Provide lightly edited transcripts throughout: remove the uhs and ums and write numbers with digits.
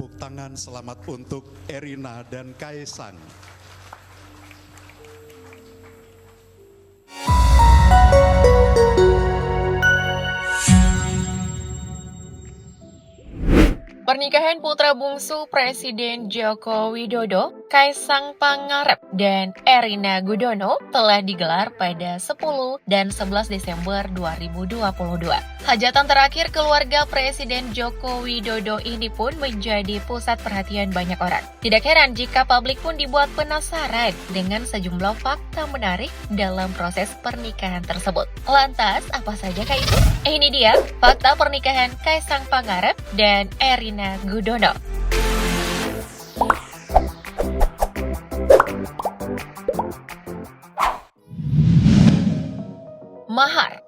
tepuk tangan selamat untuk Erina dan Kaisang. Pernikahan putra bungsu Presiden Joko Widodo, Kaisang Pangarep dan Erina Gudono telah digelar pada 10 dan 11 Desember 2022. Hajatan terakhir keluarga Presiden Joko Widodo ini pun menjadi pusat perhatian banyak orang. Tidak heran jika publik pun dibuat penasaran dengan sejumlah fakta menarik dalam proses pernikahan tersebut. Lantas, apa saja kah itu? Ini dia fakta pernikahan Kaisang Pangarep dan Erina Gudono. Mahar.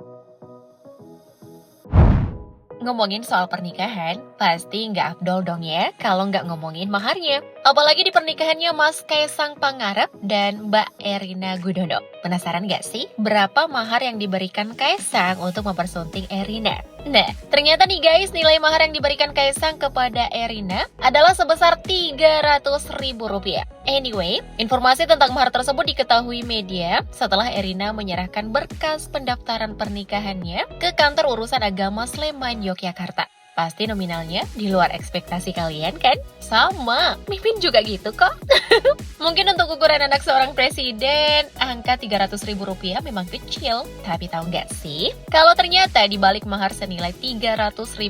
Ngomongin soal pernikahan, pasti nggak afdol dong ya kalau nggak ngomongin maharnya. Apalagi di pernikahannya Mas Kaisang Pangarep dan Mbak Erina Gudono. Penasaran nggak sih berapa mahar yang diberikan Kaisang untuk mempersunting Erina? Nah, ternyata nih guys, nilai mahar yang diberikan Kaisang kepada Erina adalah sebesar Rp300.000. Anyway, informasi tentang mahar tersebut diketahui media setelah Erina menyerahkan berkas pendaftaran pernikahannya ke kantor urusan agama Sleman, Yogyakarta. Pasti nominalnya di luar ekspektasi kalian kan? Sama, Mimin juga gitu kok. Mungkin untuk ukuran anak seorang presiden, angka Rp300.000 memang kecil. Tapi tahu nggak sih, kalau ternyata di balik mahar senilai Rp300.000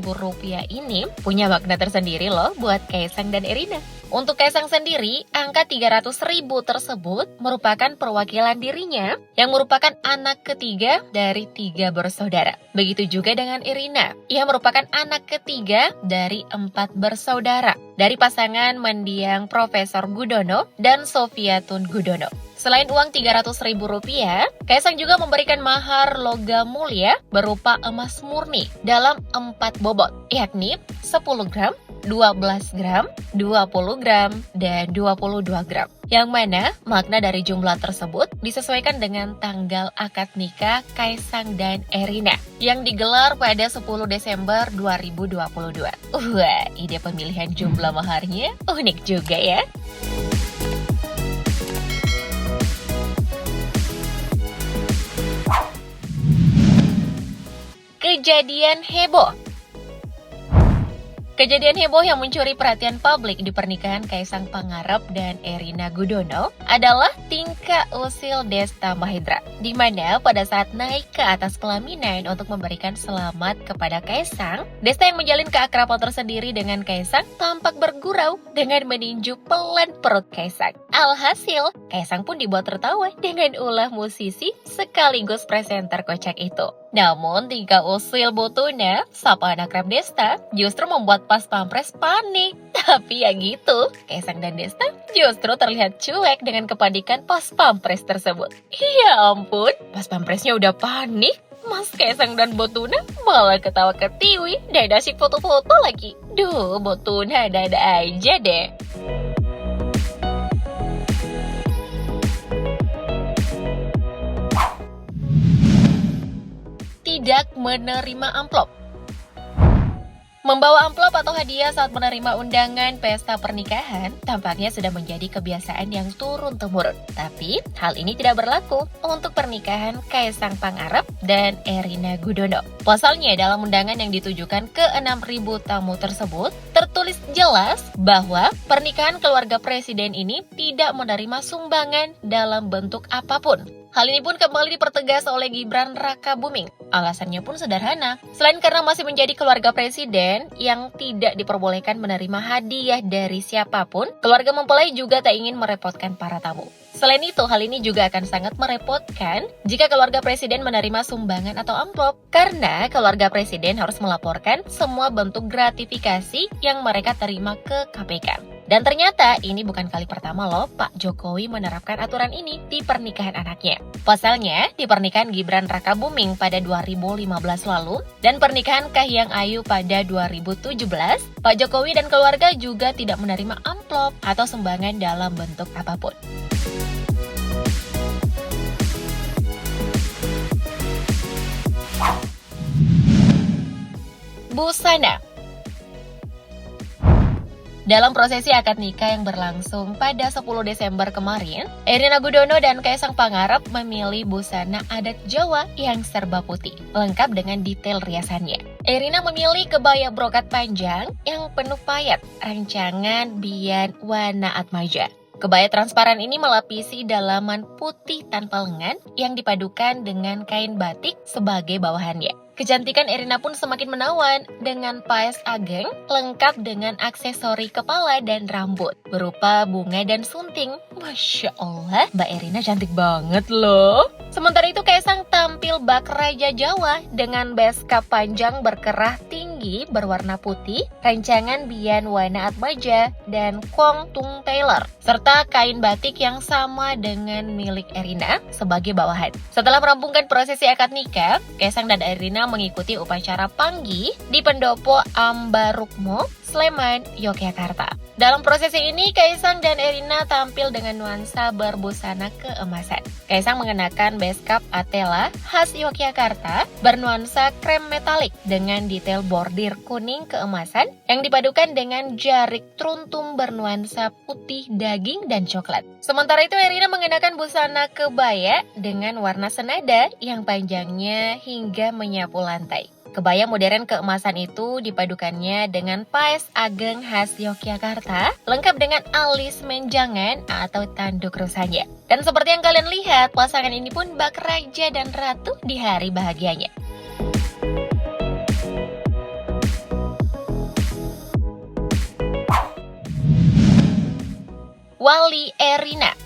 ini punya makna tersendiri loh buat Kaisang dan Erina. Untuk Kaisang sendiri, angka 300.000 tersebut merupakan perwakilan dirinya yang merupakan anak ketiga dari 3 bersaudara. Begitu juga dengan Erina, ia merupakan anak ketiga dari 4 bersaudara dari pasangan mendiang Profesor Gudono dan Sofiatun Gudono. Selain uang Rp300.000, Kaisang juga memberikan mahar logam mulia berupa emas murni dalam 4 bobot, yakni 10 gram, 12 gram, 20 gram, dan 22 gram. Yang mana makna dari jumlah tersebut disesuaikan dengan tanggal akad nikah Kaisang dan Erina yang digelar pada 10 Desember 2022. Wah, ide pemilihan jumlah maharnya unik juga ya. Kejadian heboh. Kejadian heboh yang mencuri perhatian publik di pernikahan Kaisang Pangarep dan Erina Gudono adalah tingkah usil Desta Mahendra, di mana pada saat naik ke atas pelaminan untuk memberikan selamat kepada Kaisang, Desta yang menjalin keakraban tersendiri dengan Kaisang tampak bergurau dengan meninju pelan perut Kaisang. Alhasil, Kaisang pun dibuat tertawa dengan ulah musisi sekaligus presenter kocak itu. Namun, tingkah usil Botuna, sapa anak rap Desta, justru membuat Pas Pampres panik. Tapi ya gitu, Kaisang dan Desta justru terlihat cuek dengan kepanikan Pas Pampres tersebut. Ya ampun, Pas Pampresnya udah panik, Mas Kaisang dan Botuna malah ketawa ketiwi dan asyik foto-foto lagi. Duh, Botuna ada-ada aja deh. Tidak menerima amplop. Membawa amplop atau hadiah saat menerima undangan pesta pernikahan tampaknya sudah menjadi kebiasaan yang turun-temurun. Tapi, hal ini tidak berlaku untuk pernikahan Kaisang Pangarep dan Erina Gudono. Pasalnya, dalam undangan yang ditujukan ke 6.000 tamu tersebut, tertulis jelas bahwa pernikahan keluarga presiden ini tidak menerima sumbangan dalam bentuk apapun. Hal ini pun kembali dipertegas oleh Gibran Rakabuming. Alasannya pun sederhana. Selain karena masih menjadi keluarga presiden yang tidak diperbolehkan menerima hadiah dari siapapun, keluarga mempelai juga tak ingin merepotkan para tamu. Selain itu, hal ini juga akan sangat merepotkan jika keluarga presiden menerima sumbangan atau amplop. Karena keluarga presiden harus melaporkan semua bentuk gratifikasi yang mereka terima ke KPK. Dan ternyata ini bukan kali pertama loh Pak Jokowi menerapkan aturan ini di pernikahan anaknya. Pasalnya, di pernikahan Gibran Rakabuming pada 2015 lalu dan pernikahan Kahiyang Ayu pada 2017, Pak Jokowi dan keluarga juga tidak menerima amplop atau sumbangan dalam bentuk apapun. Busana. Dalam prosesi akad nikah yang berlangsung pada 10 Desember kemarin, Erina Gudono dan Kaisang Pangarep memilih busana adat Jawa yang serba putih, lengkap dengan detail riasannya. Erina memilih kebaya brokat panjang yang penuh payet, rancangan bian warna atmaja. Kebaya transparan ini melapisi dalaman putih tanpa lengan yang dipadukan dengan kain batik sebagai bawahannya. Kecantikan Erina pun semakin menawan dengan paes ageng lengkap dengan aksesori kepala dan rambut berupa bunga dan sunting. Masya Allah, Mbak Erina cantik banget loh. Sementara itu Kaisang tampil bak Raja Jawa dengan beskap panjang berkerah tinggi berwarna putih, rancangan bian warna atmaja, dan kong tung tailor, serta kain batik yang sama dengan milik Erina sebagai bawahan. Setelah merampungkan prosesi akad nikah, Kaisang dan Erina mengikuti upacara panggi di Pendopo Ambarukmo, Sleman, Yogyakarta. Dalam prosesi ini, Kaisang dan Erina tampil dengan nuansa berbusana keemasan. Kaisang mengenakan beskap Atela khas Yogyakarta bernuansa krem metalik dengan detail bordir kuning keemasan yang dipadukan dengan jarik truntum bernuansa putih daging dan coklat. Sementara itu Erina mengenakan busana kebaya dengan warna senada yang panjangnya hingga menyapu lantai. Kebaya modern keemasan itu dipadukannya dengan paes ageng khas Yogyakarta, lengkap dengan alis menjangan atau tanduk rusanya. Dan seperti yang kalian lihat, pasangan ini pun bak raja dan ratu di hari bahagianya. Wali Erina.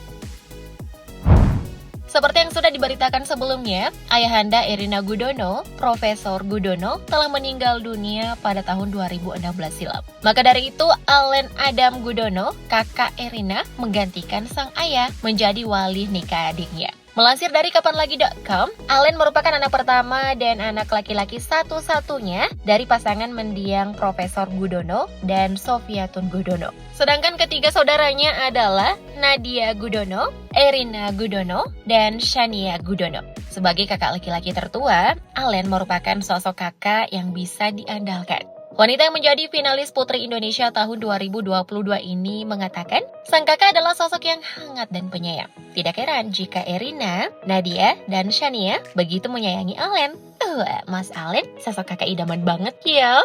Seperti yang sudah diberitakan sebelumnya, ayahanda Erina Gudono, Profesor Gudono, telah meninggal dunia pada tahun 2016 silam. Maka dari itu, Allen Adam Gudono, kakak Erina, menggantikan sang ayah menjadi wali nikah adiknya. Melansir dari kapanlagi.com, Allen merupakan anak pertama dan anak laki-laki satu-satunya dari pasangan mendiang Profesor Gudono dan Sofiatun Gudono. Sedangkan ketiga saudaranya adalah Nadia Gudono, Erina Gudono, dan Shania Gudono. Sebagai kakak laki-laki tertua, Allen merupakan sosok kakak yang bisa diandalkan. Wanita yang menjadi finalis Putri Indonesia tahun 2022 ini mengatakan, sang kakak adalah sosok yang hangat dan penyayang. Tidak heran jika Erina, Nadia, dan Shania begitu menyayangi Allen. Mas Allen, sosok kakak idaman banget ya.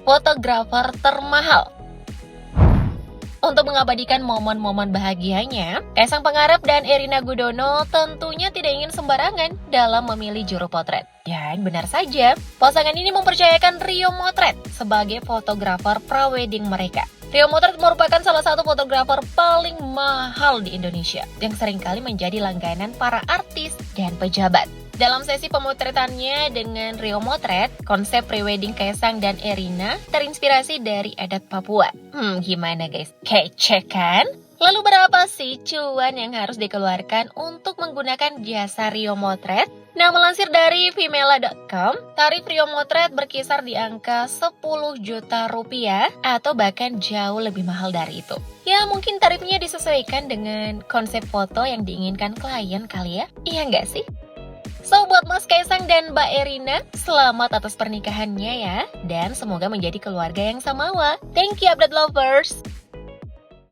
Fotografer termahal. Untuk mengabadikan momen-momen bahagianya, Kaisang Pangarep dan Erina Gudono tentunya tidak ingin sembarangan dalam memilih juru potret. Dan benar saja, pasangan ini mempercayakan Rio Motret sebagai fotografer prawedding mereka. Rio Motret merupakan salah satu fotografer paling mahal di Indonesia yang seringkali menjadi langganan para artis dan pejabat. Dalam sesi pemotretannya dengan Rio Motret, konsep prewedding Kaisang dan Erina terinspirasi dari adat Papua. Gimana guys? Kece kan? Lalu berapa sih cuan yang harus dikeluarkan untuk menggunakan jasa Rio Motret? Nah, melansir dari Vimela.com, tarif Rio Motret berkisar di angka 10 juta rupiah atau bahkan jauh lebih mahal dari itu. Ya, mungkin tarifnya disesuaikan dengan konsep foto yang diinginkan klien kali ya. Iya nggak sih? So, buat Mas Kaisang dan Mbak Erina, selamat atas pernikahannya ya. Dan semoga menjadi keluarga yang samawa. Thank you, update lovers!